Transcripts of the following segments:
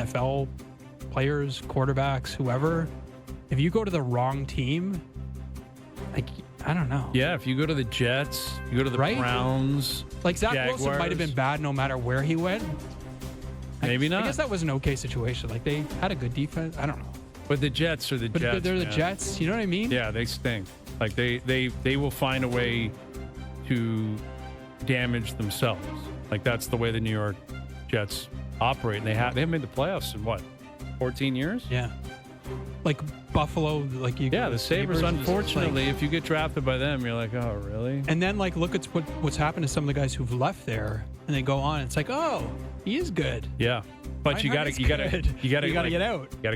NFL players, quarterbacks, whoever. If you go to the wrong team, like, I don't know. Yeah, if you go to the Jets, you go to the Browns. Like, Zach Jaguars. Wilson might have been bad no matter where he went. Maybe not. I guess that was an okay situation. Like, they had a good defense. I don't know. But the Jets are the Jets. They're the Jets. You know what I mean? Yeah, they stink. Like, they will find a way to damage themselves. Like, that's the way the New York Jets operate. And they haven't made the playoffs in, 14 years? Yeah. Like Buffalo, like you. Yeah, the Sabres, unfortunately, if you get drafted by them, you're like, oh, really? And then, like, look at what's happened to some of the guys who've left there, and they go on. It's like, oh, he is good. Yeah, but you gotta get out. You gotta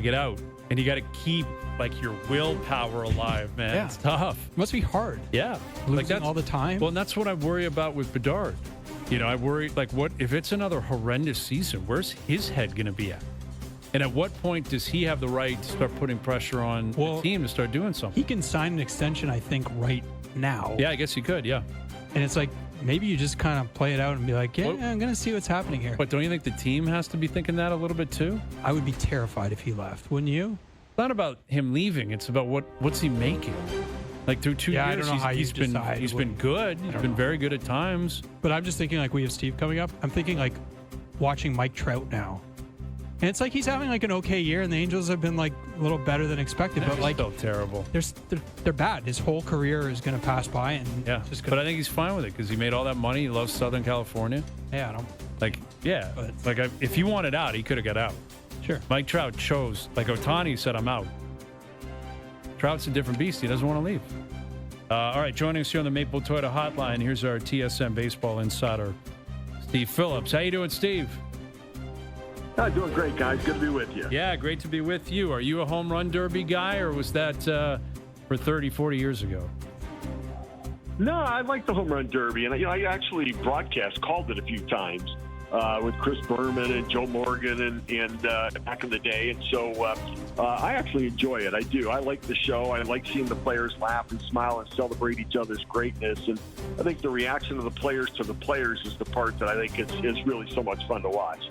get out, and you gotta keep like your willpower alive, man. Yeah. It's tough. It must be hard. Yeah, losing like all the time. Well, and that's what I worry about with Bedard. You know, I worry like, what if it's another horrendous season? Where's his head gonna be at? And at what point does he have the right to start putting pressure on the team to start doing something? He can sign an extension, I think, right now. Yeah, I guess he could, yeah. And it's like, maybe you just kind of play it out and be like, I'm going to see what's happening here. But don't you think the team has to be thinking that a little bit too? I would be terrified if he left, wouldn't you? It's not about him leaving. It's about what's he making. Like through 2 years, I don't know he's been good. He's been very good at times. But I'm just thinking, like, we have Steve coming up. I'm thinking, like, watching Mike Trout now. And it's like he's having like an okay year, and the Angels have been like a little better than expected. But like, still terrible. They're bad. His whole career is going to pass by, and but I think he's fine with it because he made all that money. He loves Southern California. Yeah, I don't. Like, yeah, but if he wanted out, he could have got out. Sure. Mike Trout chose, like Ohtani said, I'm out. Trout's a different beast. He doesn't want to leave. All right, joining us here on the Maple Toyota Hotline. Here's our TSN baseball insider, Steve Phillips. How you doing, Steve? Doing great, guys. Good to be with you. Yeah, great to be with you. Are you a home run derby guy, or was that for 30, 40 years ago? No, I like the home run derby, and I actually called it a few times with Chris Berman and Joe Morgan and back in the day, and so I actually enjoy it. I do. I like the show. I like seeing the players laugh and smile and celebrate each other's greatness, and I think the reaction of the players to the players is the part that I think is really so much fun to watch.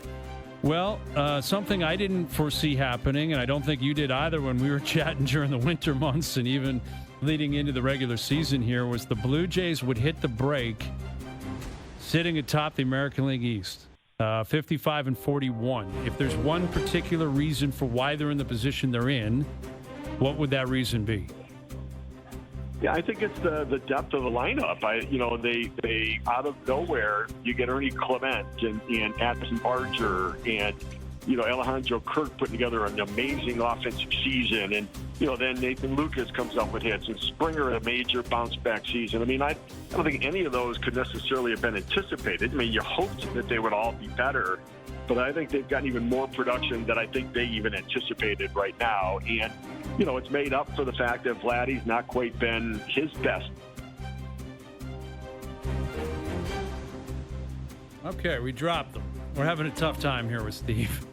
Well, something I didn't foresee happening, and I don't think you did either when we were chatting during the winter months and even leading into the regular season here, was the Blue Jays would hit the break sitting atop the American League East, 55-41. If there's one particular reason for why they're in the position they're in, what would that reason be? Yeah, I think it's the depth of the lineup. They out of nowhere, you get Ernie Clement and Addison Barger and, Alejandro Kirk putting together an amazing offensive season. And, then Nathan Lucas comes up with hits and Springer a major bounce back season. I mean, I don't think any of those could necessarily have been anticipated. I mean, you hoped that they would all be better, but I think they've gotten even more production than I think they even anticipated right now. And, it's made up for the fact that Vladdy's not quite been his best. Okay, we dropped them. We're having a tough time here with Steve.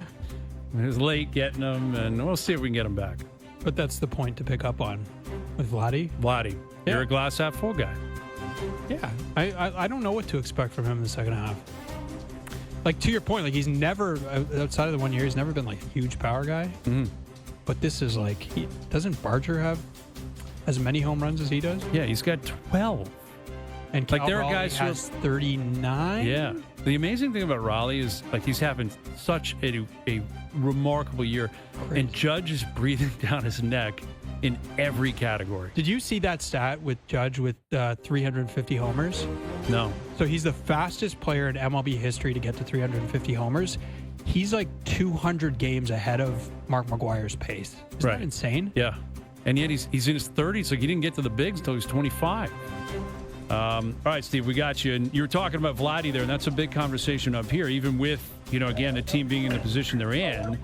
It was late getting them, and we'll see if we can get them back. But that's the point to pick up on with Vladdy. You're a glass half full guy. Yeah, I don't know what to expect from him in the second half. Like, to your point, like, he's never, outside of the 1 year, he's never been like a huge power guy. Mm-hmm. But this is like, doesn't Barger have as many home runs as he does? Yeah, he's got 12. And like, there are guys who has 39. Yeah. The amazing thing about Raleigh is, like, he's having such a remarkable year. Crazy. And Judge is breathing down his neck in every category. Did you see that stat with Judge with 350 homers? No. So he's the fastest player in MLB history to get to 350 homers. He's like 200 games ahead of Mark McGwire's pace. Isn't that insane? Yeah. And yet he's in his 30s. Like, he didn't get to the bigs until he was 25. All right, Steve, we got you. And you were talking about Vladdy there, and that's a big conversation up here. Even with, again, the team being in the position they're in,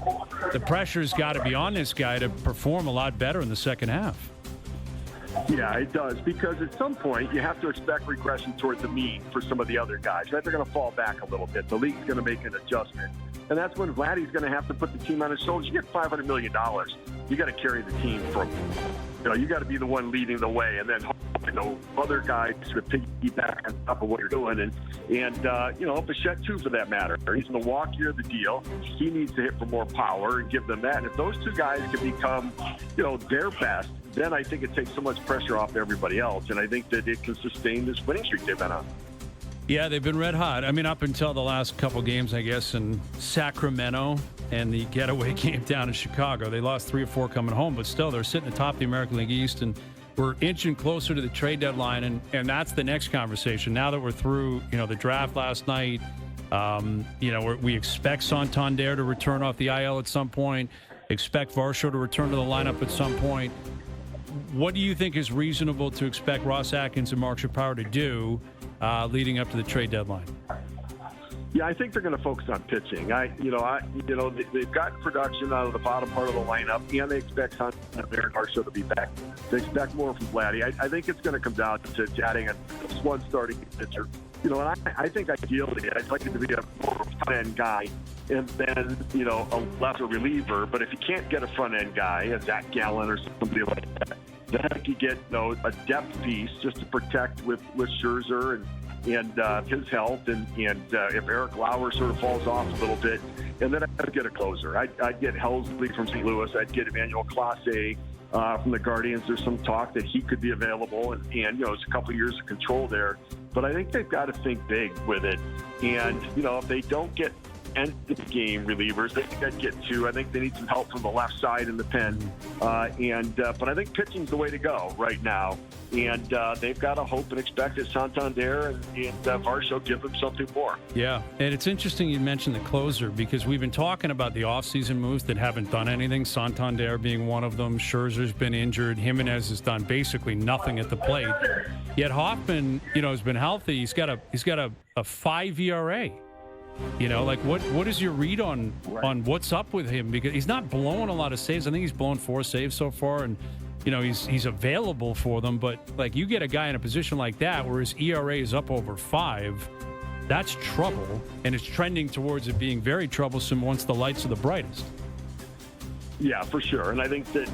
the pressure's got to be on this guy to perform a lot better in the second half. Yeah, it does, because at some point you have to expect regression toward the mean for some of the other guys. Right? They're going to fall back a little bit. The league's going to make an adjustment. And that's when Vladdy's going to have to put the team on his shoulders. You get $500 million. You got to carry the team from, you got to be the one leading the way, and then other guys to piggyback on top of what you're doing. And Bichette too, for that matter. He's in the walk year of the deal. He needs to hit for more power and give them that. And if those two guys can become, their best, then I think it takes so much pressure off everybody else. And I think that it can sustain this winning streak they've been on. Yeah, they've been red hot. I mean, up until the last couple games, I guess, in Sacramento and the getaway game down in Chicago. They lost 3 or 4 coming home, but still they're sitting atop the American League East, and we're inching closer to the trade deadline, and that's the next conversation. Now that we're through, the draft last night, we expect Santander to return off the IL at some point, expect Varsho to return to the lineup at some point. What do you think is reasonable to expect Ross Atkins and Mark Shapiro to do leading up to the trade deadline? Yeah, I think they're going to focus on pitching. They've gotten production out of the bottom part of the lineup, and they expect Santander and Varsho to be back. They expect more from Vladdy. I think it's going to come down to adding one starting pitcher. And I think ideally, I'd like it to be a more front-end guy and then, a lesser reliever. But if you can't get a front-end guy, a Zach Gallen or somebody like that, then you get, a depth piece just to protect with Scherzer and his health. And if Eric Lauer sort of falls off a little bit, and then I'd get a closer. I'd get Helsley from St. Louis. I'd get Emmanuel Clase from the Guardians. There's some talk that he could be available, and it's a couple of years of control there. But I think they've got to think big with it. And, if they don't get end-of-the-game relievers, they think I'd get 2. I think they need some help from the left side in the pen. But I think pitching's the way to go right now. And they've got to hope and expect that Santander and Varsho give them something more. Yeah, and it's interesting you mentioned the closer, because we've been talking about the offseason moves that haven't done anything, Santander being one of them. Scherzer's been injured. Jimenez has done basically nothing at the plate. Yet Hoffman, has been healthy. He's got a 5 ERA. What is your read on what's up with him? Because he's not blowing a lot of saves. I think he's blown 4 saves so far, and he's available for them. But you get a guy in a position like that where his ERA is up over 5, that's trouble, and it's trending towards it being very troublesome once the lights are the brightest. Yeah, for sure. And I think that,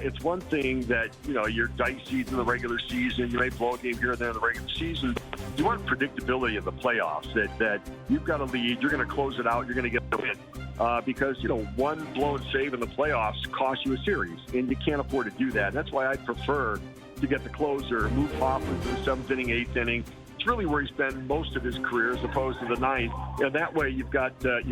it's one thing that, you're dicey in the regular season. You may blow a game here and there in the regular season. You want predictability in the playoffs, that you've got a lead, you're going to close it out, you're going to get the win. Because, one blown save in the playoffs costs you a series, and you can't afford to do that. And that's why I prefer to get the closer, move Hoffman to the 7th inning, 8th inning. It's really where he's been most of his career as opposed to the 9th. And that way you've got some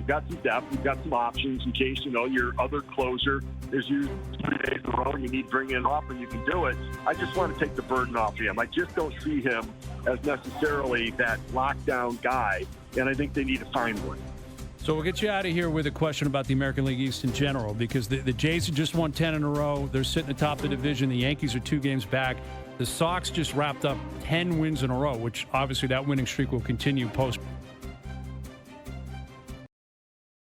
depth, you've got some options in case, your other closer is used 3 days in a row and you need to bring in Hoffman, you can do it. I just want to take the burden off him. I just don't see him as necessarily that lockdown guy, and I think they need to find one. So we'll get you out of here with a question about the American League East in general, because the Jays have just won 10 in a row. They're sitting atop the division. The Yankees are 2 games back. The Sox just wrapped up 10 wins in a row, which obviously that winning streak will continue post